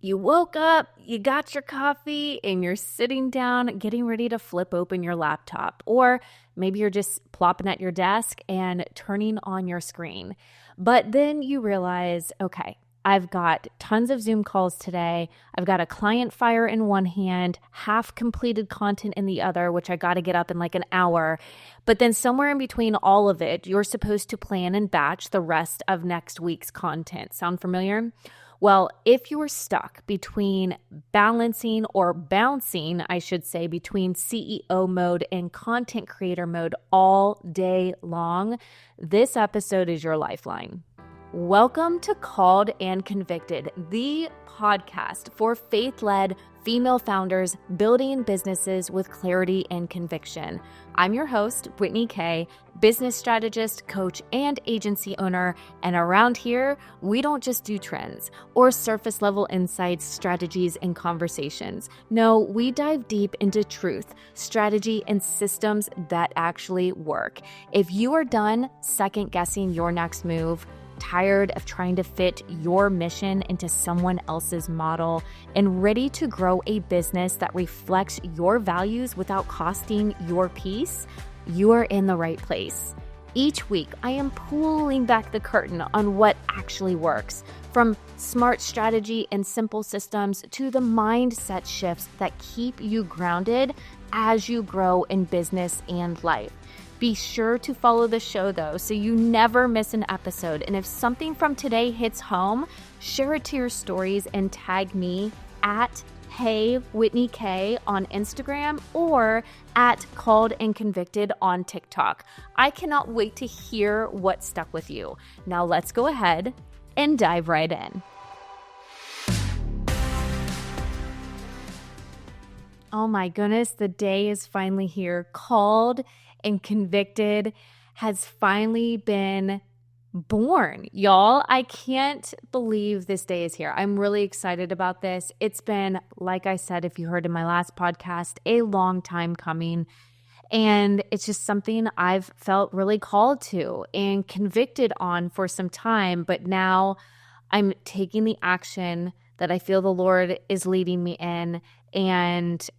You woke up, you got your coffee, and you're sitting down getting ready to flip open your laptop. Or maybe you're just plopping at your desk and turning on your screen. But then you realize, okay, I've got tons of Zoom calls today. I've got a client fire in one hand, half completed content in the other, which I got to get up in like an hour. But then somewhere in between all of it, you're supposed to plan and batch the rest of next week's content. Sound familiar? Well, if you are stuck between balancing or bouncing, I should say, between CEO mode and content creator mode all day long, this episode is your lifeline. Welcome to Called and Convicted, the podcast for faith-led female founders building businesses with clarity and conviction. I'm your host, Whitney K, business strategist, coach, and agency owner. And around here, we don't just do trends or surface level insights, strategies, and conversations. No, we dive deep into truth, strategy, and systems that actually work. If you are done second guessing your next move, tired of trying to fit your mission into someone else's model, and ready to grow a business that reflects your values without costing your peace, you are in the right place. Each week, I am pulling back the curtain on what actually works, from smart strategy and simple systems to the mindset shifts that keep you grounded as you grow in business and life. Be sure to follow the show, though, so you never miss an episode. And if something from today hits home, share it to your stories and tag me at HeyWhitneyK on Instagram or at Called and Convicted on TikTok. I cannot wait to hear what stuck with you. Now let's go ahead and dive right in. Oh my goodness, the day is finally here. Called and Convicted has finally been born, y'all. I can't believe this day is here. I'm really excited about this. It's been, like I said, if you heard in my last podcast, a long time coming. And it's just something I've felt really called to and convicted on for some time. But now I'm taking the action that I feel the Lord is leading me in. And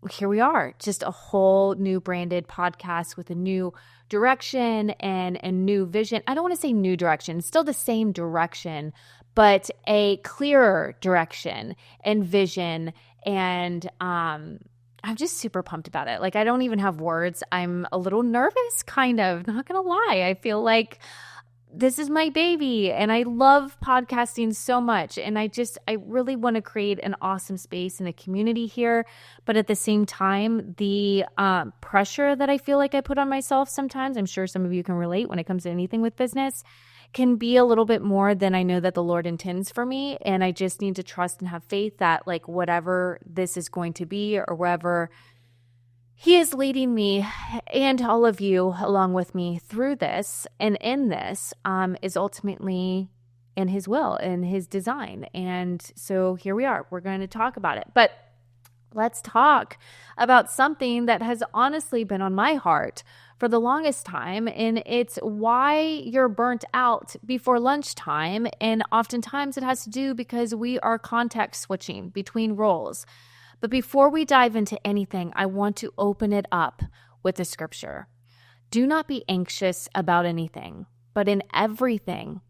here we are, just a whole new branded podcast with a new direction and a new vision. I don't want to say new direction, it's still the same direction, but a clearer direction and vision. And I'm just super pumped about it. Like, I don't even have words. I'm a little nervous, kind of, not going to lie. I feel like this is my baby and I love podcasting so much. And I really want to create an awesome space and a community here. But at the same time, the pressure that I feel like I put on myself sometimes, I'm sure some of you can relate when it comes to anything with business, can be a little bit more than I know that the Lord intends for me. And I just need to trust and have faith that, like, whatever this is going to be or wherever He is leading me and all of you along with me through this and in this is ultimately in His will and His design. And so here we are. We're going to talk about it. But let's talk about something that has honestly been on my heart for the longest time. And it's why you're burnt out before lunchtime. And oftentimes it has to do because we are context switching between roles. But before we dive into anything, I want to open it up with a scripture. Do not be anxious about anything, but in everything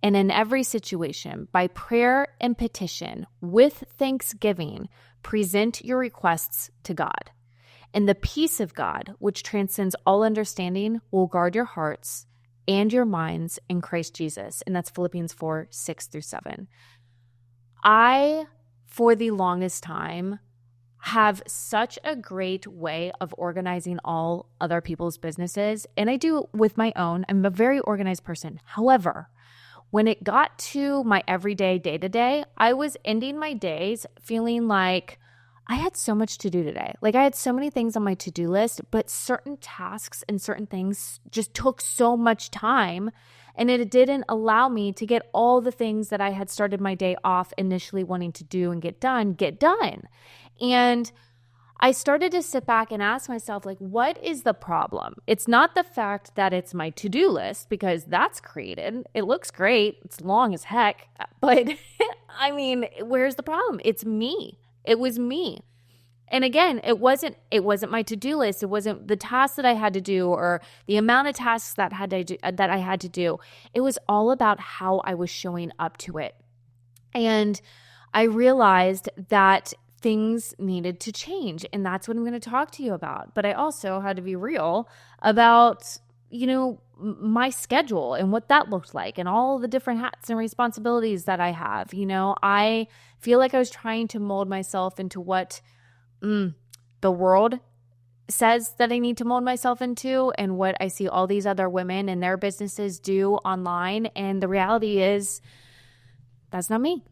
and in every situation, by prayer and petition, with thanksgiving, present your requests to God. And the peace of God, which transcends all understanding, will guard your hearts and your minds in Christ Jesus. And that's Philippians 4, 6-7. I, for the longest time, have such a great way of organizing all other people's businesses, and I do with my own. I'm a very organized person. However, when it got to my everyday day-to-day, I was ending my days feeling like I had so much to do today. Like, I had so many things on my to-do list, but certain tasks and certain things just took so much time, and it didn't allow me to get all the things that I had started my day off initially wanting to do and get done. And I started to sit back and ask myself, like, what is the problem? It's not the fact that it's my to-do list, because that's created. It looks great. It's long as heck. But I mean, where's the problem? It's me. It was me. And again, it wasn't my to-do list. It wasn't the tasks that I had to do or the amount of tasks that I had to do. It was all about how I was showing up to it. And I realized that things needed to change, and that's what I'm going to talk to you about. But I also had to be real about, my schedule and what that looked like and all the different hats and responsibilities that I have. I feel like I was trying to mold myself into what the world says that I need to mold myself into and what I see all these other women and their businesses do online. And the reality is that's not me.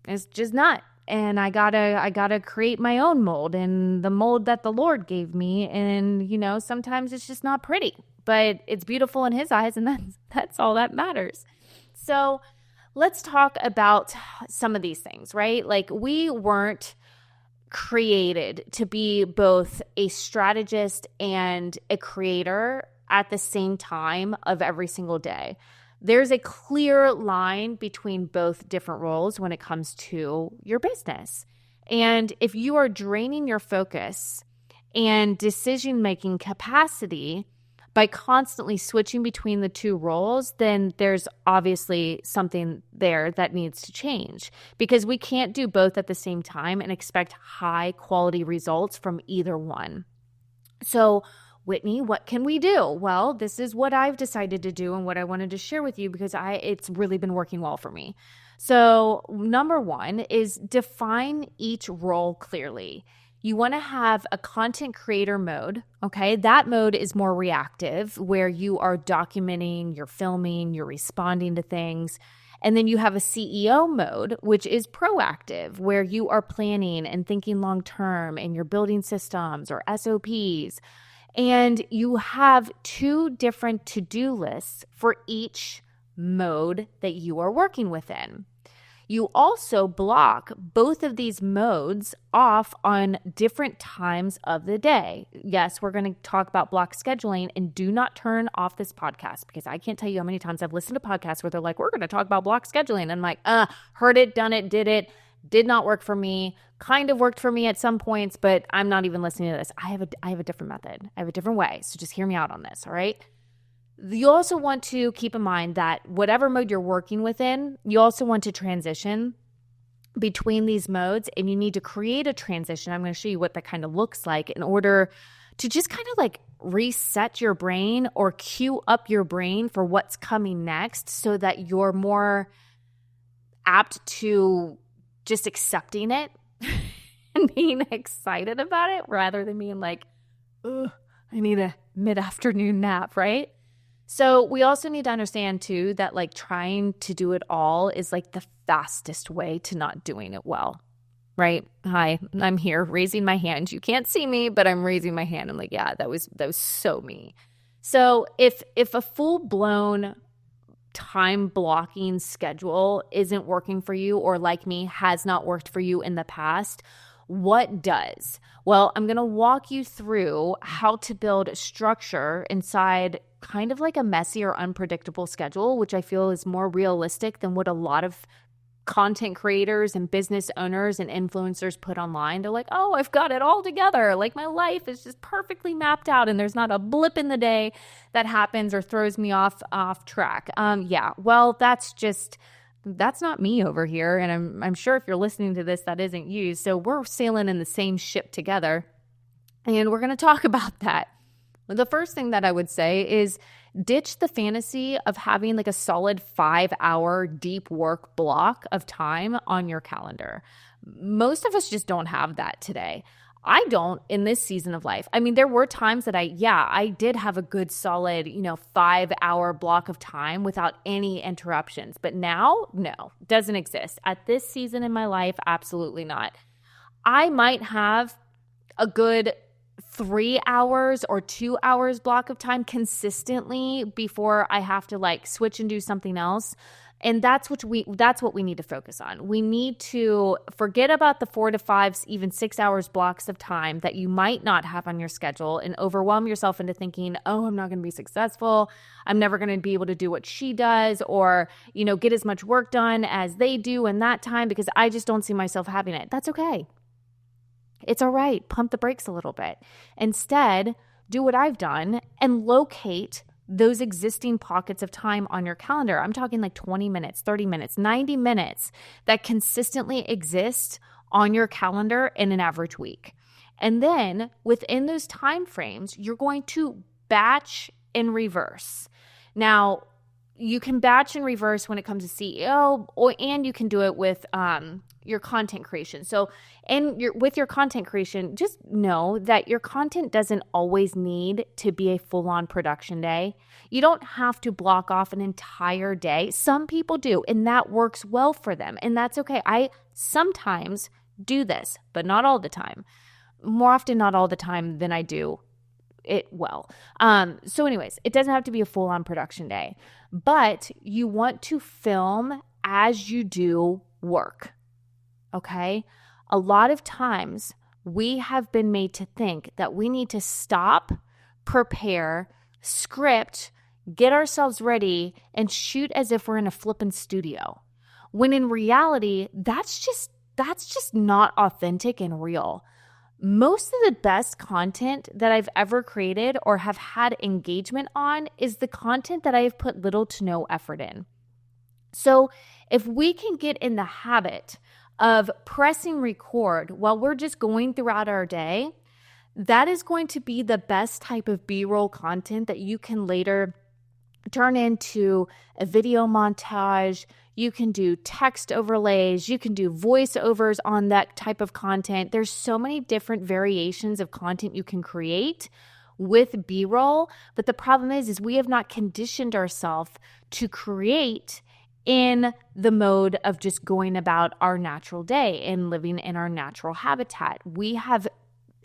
It's just not. And I gotta create my own mold and the mold that the Lord gave me. And, sometimes it's just not pretty, but it's beautiful in his eyes. And that's all that matters. So let's talk about some of these things, right? Like, we weren't created to be both a strategist and a creator at the same time of every single day. There's a clear line between both different roles when it comes to your business. And if you are draining your focus and decision-making capacity by constantly switching between the two roles, then there's obviously something there that needs to change, because we can't do both at the same time and expect high quality results from either one. So, Whitney, what can we do? Well, this is what I've decided to do and what I wanted to share with you because it's really been working well for me. So, number one is define each role clearly. You want to have a content creator mode, okay? That mode is more reactive, where you are documenting, you're filming, you're responding to things. And then you have a CEO mode, which is proactive, where you are planning and thinking long-term and you're building systems or SOPs. And you have two different to-do lists for each mode that you are working within. You also block both of these modes off on different times of the day. Yes, we're going to talk about block scheduling, and do not turn off this podcast, because I can't tell you how many times I've listened to podcasts where they're like, we're going to talk about block scheduling. And I'm like, heard it, done it, did not work for me, kind of worked for me at some points, but I'm not even listening to this. I have a different method. I have a different way. So just hear me out on this, all right? You also want to keep in mind that whatever mode you're working within, you also want to transition between these modes, and you need to create a transition. I'm going to show you what that kind of looks like in order to just kind of like reset your brain or cue up your brain for what's coming next, so that you're more apt to just accepting it and being excited about it, rather than being like, ugh, I need a mid-afternoon nap, right? So we also need to understand too that like trying to do it all is like the fastest way to not doing it well, right? Hi, I'm here raising my hand. You can't see me, but I'm raising my hand. I'm like, yeah, that was so me. So if a full-blown time blocking schedule isn't working for you, or like me, has not worked for you in the past, what does? Well, I'm going to walk you through how to build structure inside kind of like a messy or unpredictable schedule, which I feel is more realistic than what a lot of content creators and business owners and influencers put online. They're like, oh, I've got it all together. Like, my life is just perfectly mapped out and there's not a blip in the day that happens or throws me off track. Yeah, well, that's not me over here. And I'm sure if you're listening to this, that isn't you. So we're sailing in the same ship together. And we're going to talk about that. The first thing that I would say is ditch the fantasy of having like a solid 5-hour deep work block of time on your calendar. Most of us just don't have that today. I don't in this season of life. I mean, there were times that I did have a good solid, 5-hour block of time without any interruptions. But now, no, doesn't exist. At this season in my life, absolutely not. I might have a good 3 hours or 2 hours block of time consistently before I have to like switch and do something else. And that's what we need to focus on. We need to forget about the 4 to 5, even 6 hours blocks of time that you might not have on your schedule and overwhelm yourself into thinking, oh, I'm not going to be successful. I'm never going to be able to do what she does, or, get as much work done as they do in that time because I just don't see myself having it. That's okay. It's all right. Pump the brakes a little bit. Instead, do what I've done and locate those existing pockets of time on your calendar. I'm talking like 20 minutes, 30 minutes, 90 minutes that consistently exist on your calendar in an average week. And then within those time frames, you're going to batch in reverse. Now, you can batch and reverse when it comes to CEO, and you can do it with your content creation. So, with your content creation, just know that your content doesn't always need to be a full-on production day. You don't have to block off an entire day. Some people do, and that works well for them, and that's okay. I sometimes do this, but not all the time. More often not all the time than I do it well. So anyways, it doesn't have to be a full-on production day, but you want to film as you do work. Okay? A lot of times we have been made to think that we need to stop, prepare, script, get ourselves ready, and shoot as if we're in a flippin' studio. When in reality, that's just not authentic and real. Most of the best content that I've ever created or have had engagement on is the content that I have put little to no effort in. So if we can get in the habit of pressing record while we're just going throughout our day, that is going to be the best type of B-roll content that you can later turn into a video montage. You can do text overlays. You can do voiceovers on that type of content. There's so many different variations of content you can create with B-roll. But the problem is we have not conditioned ourselves to create in the mode of just going about our natural day and living in our natural habitat. We have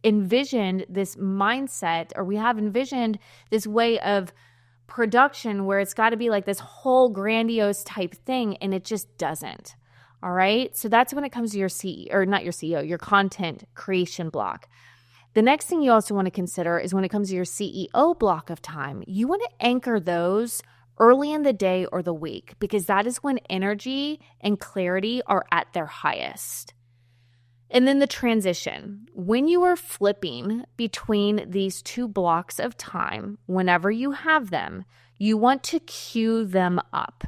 envisioned this mindset, or we have envisioned this way of production where it's got to be like this whole grandiose type thing, and it just doesn't. All right. So that's when it comes to your CEO, or not your CEO, your content creation block. The next thing you also want to consider is when it comes to your CEO block of time, you want to anchor those early in the day or the week, because that is when energy and clarity are at their highest. And then the transition. When you are flipping between these two blocks of time, whenever you have them, you want to cue them up.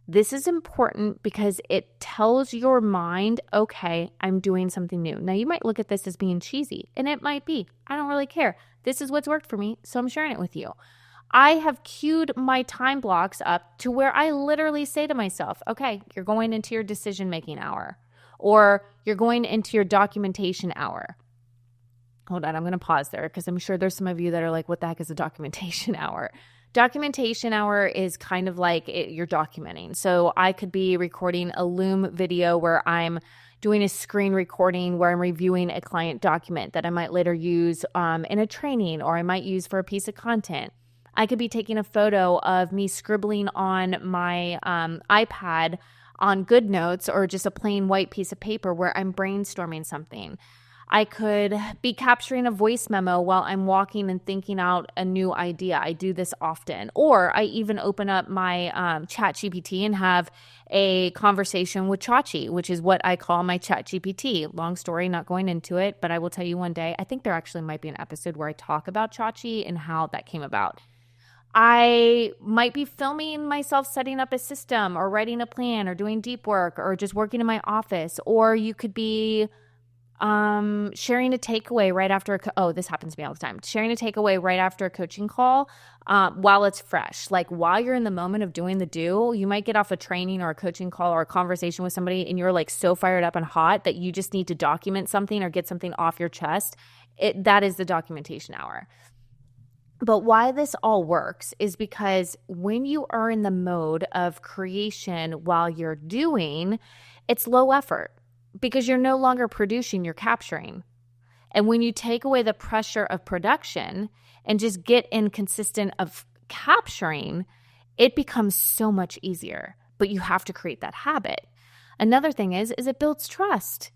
This is important because it tells your mind, okay, I'm doing something new. Now, you might look at this as being cheesy, and it might be. I don't really care. This is what's worked for me, so I'm sharing it with you. I have queued my time blocks up to where I literally say to myself, okay, you're going into your decision-making hour, or you're going into your documentation hour. Hold on, I'm going to pause there because I'm sure there's some of you that are like, what the heck is a documentation hour? Documentation hour is kind of like you're documenting. So I could be recording a Loom video where I'm doing a screen recording where I'm reviewing a client document that I might later use in a training, or I might use for a piece of content. I could be taking a photo of me scribbling on my iPad on GoodNotes, or just a plain white piece of paper where I'm brainstorming something. I could be capturing a voice memo while I'm walking and thinking out a new idea. I do this often. Or I even open up my ChatGPT and have a conversation with Chachi, which is what I call my ChatGPT. Long story, not going into it, but I will tell you one day. I think there actually might be an episode where I talk about Chachi and how that came about. I might be filming myself setting up a system, or writing a plan, or doing deep work, or just working in my office. Or you could be sharing a takeaway right after this happens to me all the time. Sharing a takeaway right after a coaching call while it's fresh. Like while you're in the moment of doing the do, you might get off a training or a coaching call or a conversation with somebody, and you're like so fired up and hot that you just need to document something or get something off your chest. That is the documentation hour. But why this all works is because when you are in the mode of creation while you're doing, it's low effort because you're no longer producing, you're capturing. And when you take away the pressure of production and just get in consistent of capturing, it becomes so much easier but you have to create that habit. Another thing is it builds trust.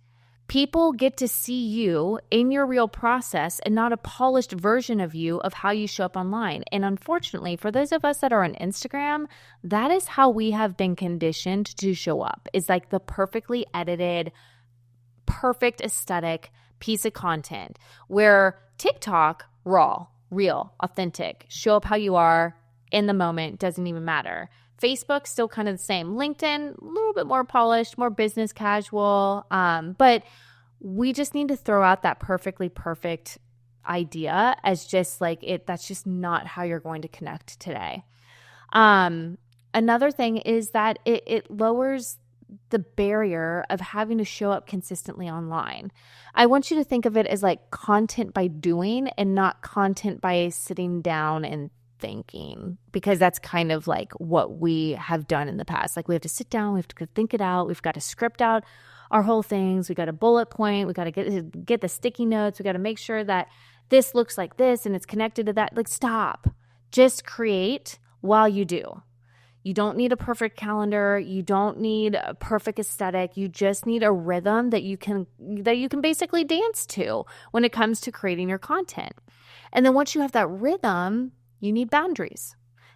People get to see you in your real process and not a polished version of you of how you show up online. And unfortunately, for those of us that are on Instagram, that is how we have been conditioned to show up. It's like the perfectly edited, perfect aesthetic piece of content, where TikTok, raw, real, authentic, show up how you are in the moment, doesn't even matter. Facebook, still kind of the same. LinkedIn, a little bit more polished, more business casual. But we just need to throw out that perfectly perfect idea as just like it. That's just not how you're going to connect today. Another thing is that it lowers the barrier of having to show up consistently online. I want you to think of it as like content by doing and not content by sitting down and thinking, because that's kind of like what we have done in the past. Like we have to sit down, we have to think it out, we've got to script out our whole things, we got to bullet point, we got to get the sticky notes, we got to make sure that this looks like this and it's connected to that. Like stop. Just create while you do. You don't need a perfect calendar. You don't need a perfect aesthetic. You just need a rhythm that you can basically dance to when it comes to creating your content. And then once you have that rhythm, you need boundaries,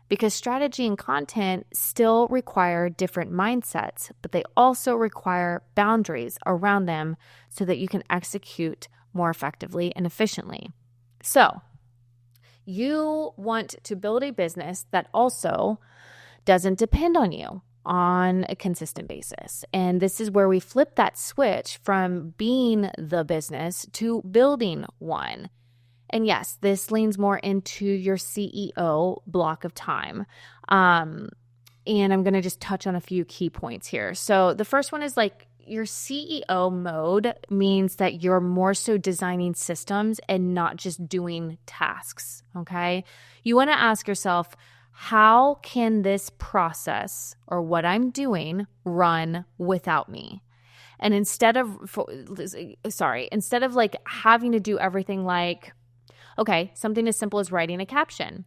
because strategy and content still require different mindsets, but they also require boundaries around them so that you can execute more effectively and efficiently. So you want to build a business that also doesn't depend on you on a consistent basis. And this is where we flip that switch from being the business to building one. And yes, this leans more into your CEO block of time. And I'm going to just touch on a few key points here. So the first one is like your CEO mode means that you're more so designing systems and not just doing tasks, okay? You want to ask yourself, how can this process or what I'm doing run without me? And instead of like having to do everything like, okay, something as simple as writing a caption.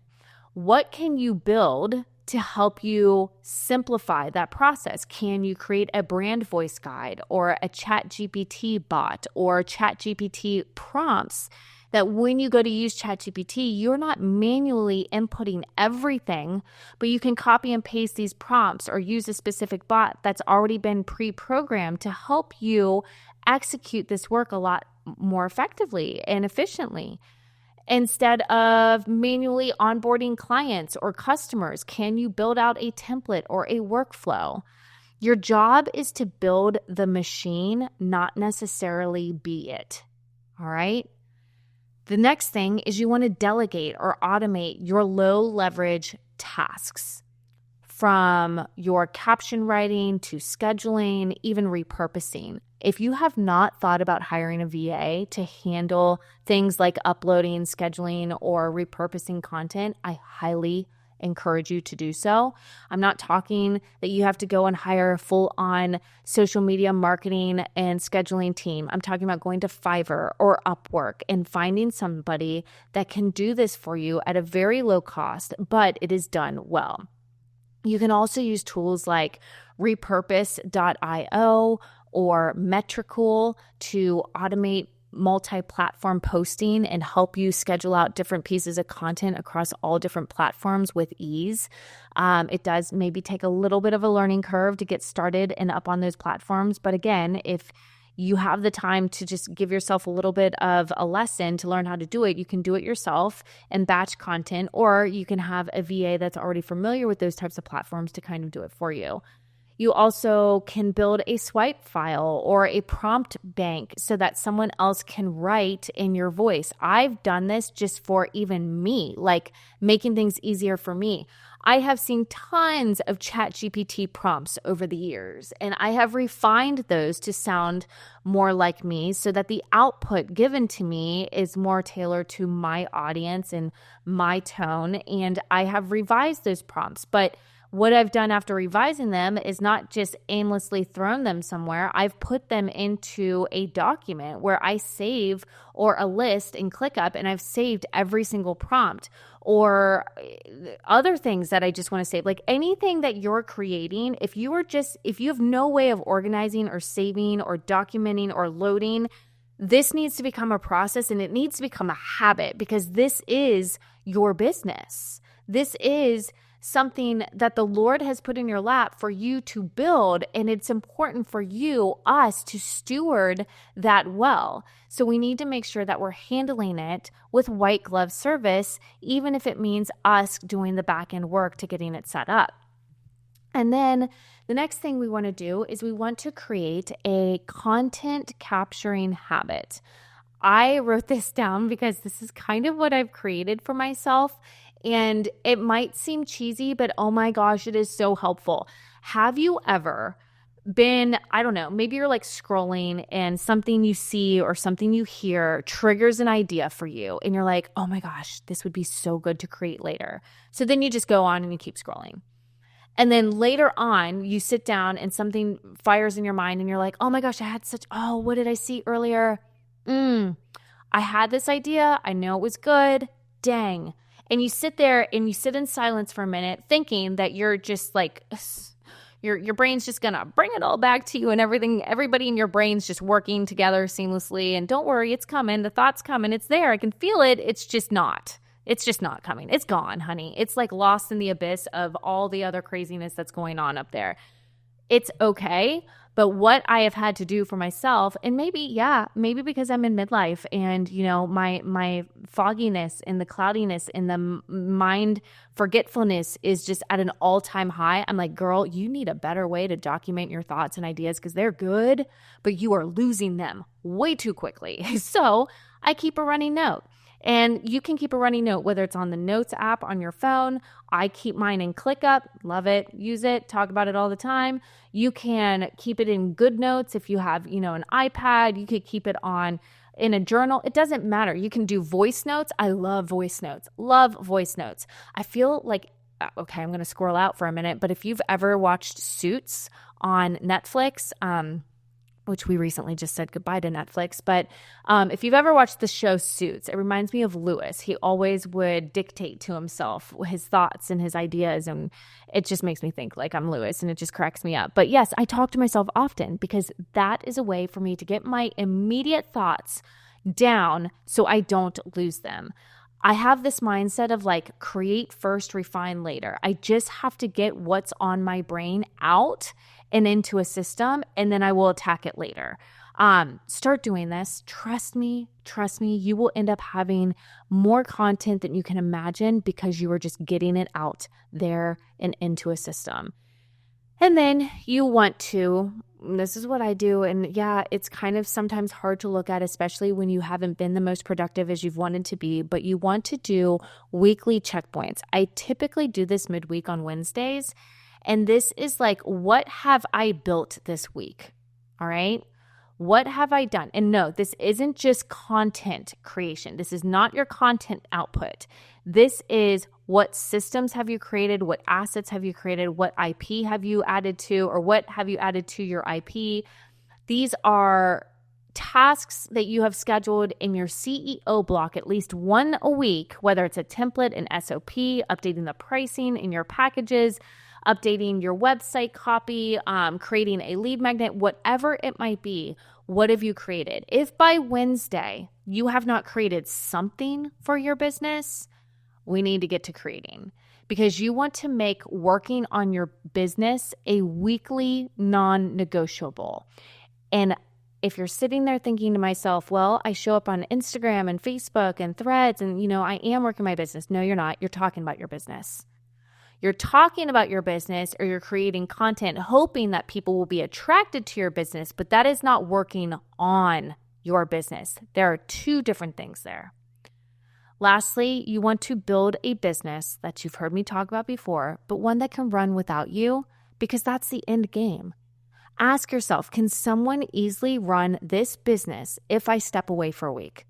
What can you build to help you simplify that process? Can you create a brand voice guide or a ChatGPT bot or ChatGPT prompts that when you go to use ChatGPT, you're not manually inputting everything, but you can copy and paste these prompts or use a specific bot that's already been pre-programmed to help you execute this work a lot more effectively and efficiently. Instead of manually onboarding clients or customers, can you build out a template or a workflow? Your job is to build the machine, not necessarily be it. All right? The next thing is you want to delegate or automate your low leverage tasks, from your caption writing to scheduling, even repurposing. If you have not thought about hiring a VA to handle things like uploading, scheduling, or repurposing content, I highly encourage you to do so. I'm not talking that you have to go and hire a full-on social media marketing and scheduling team. I'm talking about going to Fiverr or Upwork and finding somebody that can do this for you at a very low cost, but it is done well. You can also use tools like repurpose.io or Metricool to automate multi-platform posting and help you schedule out different pieces of content across all different platforms with ease. It does maybe take a little bit of a learning curve to get started and up on those platforms. But again, if you have the time to just give yourself a little bit of a lesson to learn how to do it, you can do it yourself and batch content, or you can have a VA that's already familiar with those types of platforms to kind of do it for you. You also can build a swipe file or a prompt bank so that someone else can write in your voice. I've done this just for even me, like making things easier for me. I have seen tons of ChatGPT prompts over the years, and I have refined those to sound more like me so that the output given to me is more tailored to my audience and my tone, and I have revised those prompts. But What I've done after revising them is not just aimlessly thrown them somewhere. I've put them into a document where I save, or a list in ClickUp, and I've saved every single prompt or other things that I just want to save. Like anything that you're creating, if you have no way of organizing or saving or documenting or loading, this needs to become a process, and it needs to become a habit, because this is your business. This is something that the Lord has put in your lap for you to build, and it's important for us to steward that well. So we need to make sure that we're handling it with white glove service, even if it means us doing the back end work to getting it set up. And then the next thing we want to do is we want to create a content capturing habit. I wrote this down because this is kind of what I've created for myself. And it might seem cheesy, but oh my gosh, it is so helpful. Have you ever been, I don't know, maybe you're like scrolling and something you see or something you hear triggers an idea for you, and you're like, oh my gosh, this would be so good to create later. So then you just go on and you keep scrolling. And then later on, you sit down and something fires in your mind and you're like, oh my gosh, what did I see earlier? I had this idea. I know it was good. Dang. And you sit there and you sit in silence for a minute thinking that you're just like, your brain's just going to bring it all back to you, and everybody in your brain's just working together seamlessly. And don't worry, it's coming. The thought's coming. It's there. I can feel it. It's just not coming. It's gone, honey. It's like lost in the abyss of all the other craziness that's going on up there. It's okay. But what I have had to do for myself, and maybe because I'm in midlife and, my fogginess and the cloudiness and the mind forgetfulness is just at an all-time high. I'm like, girl, you need a better way to document your thoughts and ideas, because they're good, but you are losing them way too quickly. So I keep a running note. And you can keep a running note, whether it's on the Notes app on your phone. I keep mine in ClickUp. Love it. Use it. Talk about it all the time. You can keep it in Good Notes if you have, an iPad. You could keep it in a journal. It doesn't matter. You can do voice notes. I love voice notes. Love voice notes. I feel like, okay, I'm going to squirrel out for a minute, but if you've ever watched Suits on Netflix, which we recently just said goodbye to Netflix. But if you've ever watched the show Suits, it reminds me of Lewis. He always would dictate to himself his thoughts and his ideas, and it just makes me think like I'm Lewis, and it just cracks me up. But yes, I talk to myself often because that is a way for me to get my immediate thoughts down so I don't lose them. I have this mindset of like create first, refine later. I just have to get what's on my brain out and into a system, and then I will attack it later. Start doing this. Trust me, you will end up having more content than you can imagine because you are just getting it out there and into a system. And then you want to, this is what I do, and yeah, it's kind of sometimes hard to look at, especially when you haven't been the most productive as you've wanted to be, but you want to do weekly checkpoints. I typically do this midweek on Wednesdays, and this is like, what have I built this week? All right? What have I done? And no, this isn't just content creation. This is not your content output. This is what systems have you created? What assets have you created? What IP have you added to, or what have you added to your IP? These are tasks that you have scheduled in your CEO block, at least one a week, whether it's a template, an SOP, updating the pricing in your packages, updating your website copy, creating a lead magnet, whatever it might be. What have you created? If by Wednesday you have not created something for your business, we need to get to creating, because you want to make working on your business a weekly non-negotiable. And if you're sitting there thinking to myself, well, I show up on Instagram and Facebook and Threads and, I am working my business. No, you're not. You're talking about your business. You're talking about your business, or you're creating content hoping that people will be attracted to your business, but that is not working on your business. There are two different things there. Lastly, you want to build a business that you've heard me talk about before, but one that can run without you, because that's the end game. Ask yourself, can someone easily run this business if I step away for a week?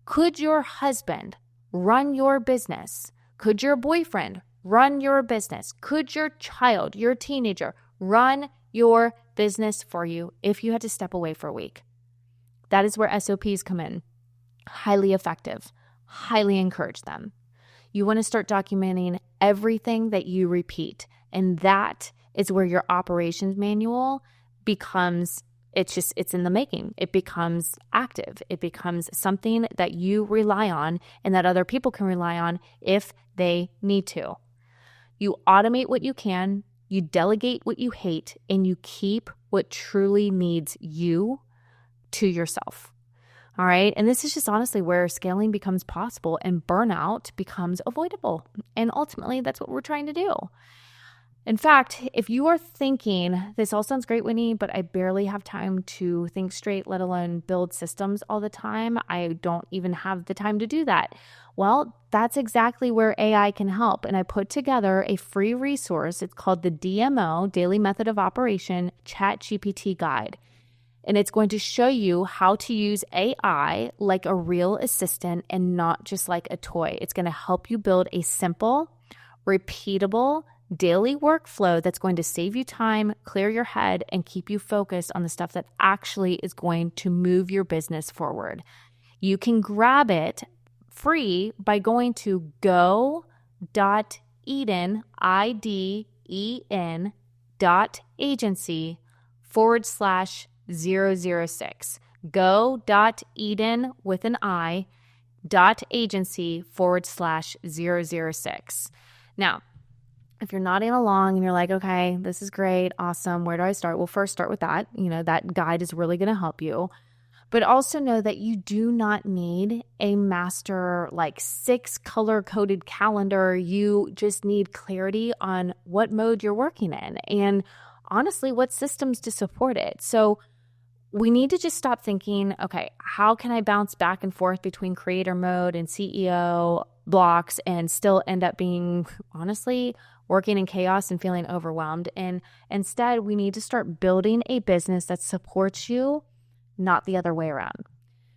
Could your husband run your business? Could your boyfriend run your business? Could your child, your teenager, run your business for you if you had to step away for a week? That is where SOPs come in. Highly effective. Highly encourage them. You want to start documenting everything that you repeat. And that is where your operations manual becomes, it's in the making. It becomes active. It becomes something that you rely on and that other people can rely on if they need to. You automate what you can, you delegate what you hate, and you keep what truly needs you to yourself. All right. And this is just honestly where scaling becomes possible and burnout becomes avoidable. And ultimately, that's what we're trying to do. In fact, if you are thinking, this all sounds great, Whitney, but I barely have time to think straight, let alone build systems all the time. I don't even have the time to do that. Well, that's exactly where AI can help. And I put together a free resource. It's called the DMO, Daily Method of Operation ChatGPT Guide. And it's going to show you how to use AI like a real assistant and not just like a toy. It's going to help you build a simple, repeatable daily workflow that's going to save you time, clear your head, and keep you focused on the stuff that actually is going to move your business forward. You can grab it free by going to go.eden, IDEN.agency/006. Go.eden with an I .agency/006. Now, if you're nodding along and you're like, okay, this is great, awesome, where do I start? Well, first start with that. That guide is really going to help you. But also know that you do not need a master, 6 color-coded calendar. You just need clarity on what mode you're working in and honestly, what systems to support it. So we need to just stop thinking, okay, how can I bounce back and forth between creator mode and CEO blocks and still end up being, honestly, working in chaos and feeling overwhelmed? And instead, we need to start building a business that supports you, not the other way around.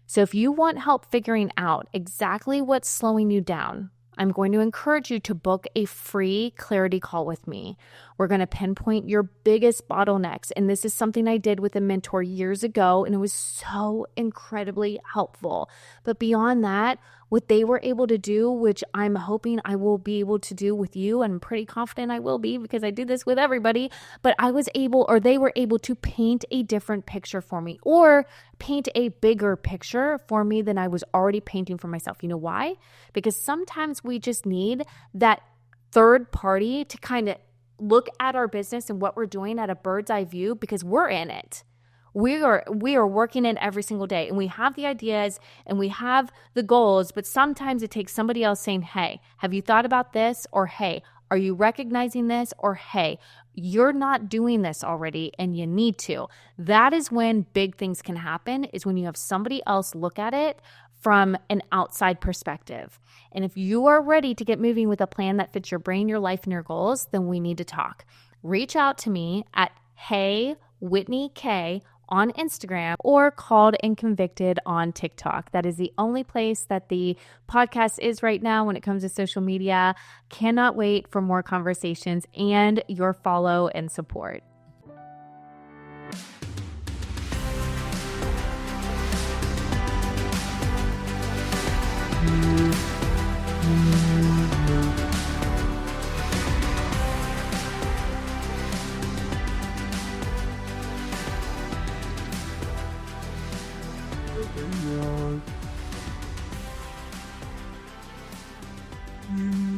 So if you want help figuring out exactly what's slowing you down, I'm going to encourage you to book a free clarity call with me. We're going to pinpoint your biggest bottlenecks. And this is something I did with a mentor years ago, and it was so incredibly helpful. But beyond that, what they were able to do, which I'm hoping I will be able to do with you, and I'm pretty confident I will be because I do this with everybody, but they were able to paint a different picture for me or paint a bigger picture for me than I was already painting for myself. You know why? Because sometimes we just need that third party to kind of look at our business and what we're doing at a bird's eye view because we're in it. We are working in every single day, and we have the ideas and we have the goals, but sometimes it takes somebody else saying, hey, have you thought about this? Or, hey, are you recognizing this? Or, hey, you're not doing this already and you need to. That is when big things can happen, is when you have somebody else look at it from an outside perspective. And if you are ready to get moving with a plan that fits your brain, your life, and your goals, then we need to talk. Reach out to me at Hey Whitney K on Instagram or Called and Convicted on TikTok. That is the only place that the podcast is right now when it comes to social media. Cannot wait for more conversations and your follow and support. Yeah.